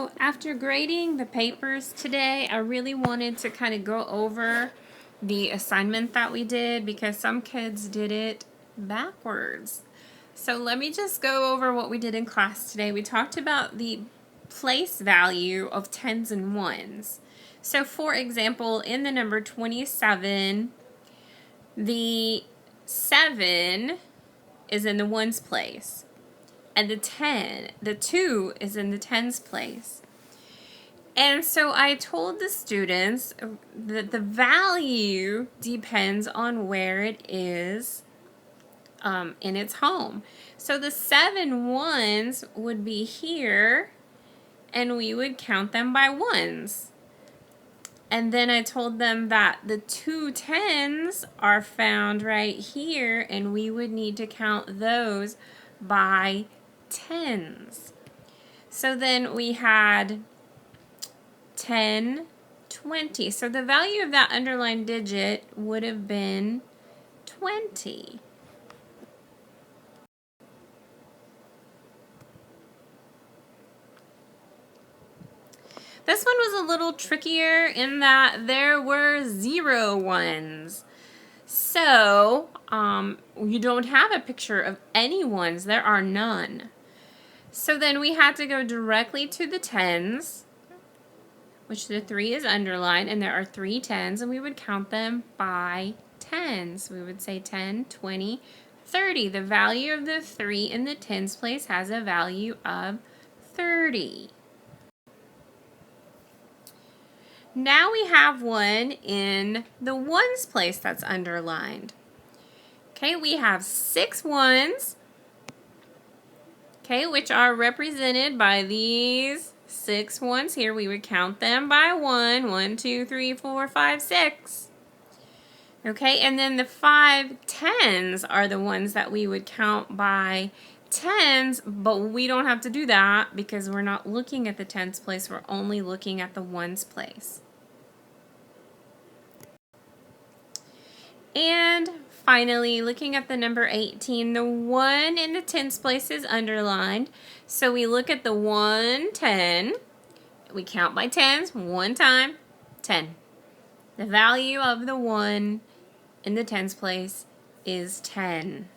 So after grading the papers today, I really wanted to kind of go over the assignment that we did because some kids did it backwards. So let me just go over what we did in class today. We talked about the place value of tens and ones. So for example, in the number 27, the 7 is in the ones place. And the 2 is in the tens place. And so I told the students that the value depends on where it is in its home. So the 7 ones would be here, and we would count them by ones. And then I told them that the 2 tens are found right here, and we would need to count those by tens. So then we had 10, 20. So the value of that underlined digit would have been 20. This one was a little trickier in that there were 0 ones. So you don't have a picture of any ones. There are none. So then we had to go directly to the tens, which the 3 is underlined, and there are 3 tens, and we would count them by tens. We would say 10, 20, 30. The value of the 3 in the tens place has a value of 30. Now we have one in the ones place that's underlined. Okay, we have 6 ones, okay, which are represented by these 6 ones here. We would count them by 1, 1, 2, 3, 4, 5, 6. Okay, and then the 5 tens are the ones that we would count by tens, but we don't have to do that because we're not looking at the tens place, we're only looking at the ones place. And finally, looking at the number 18, the 1 in the tens place is underlined. So we look at the 1, 10. We count by tens, 1 time, 10. The value of the 1 in the tens place is 10.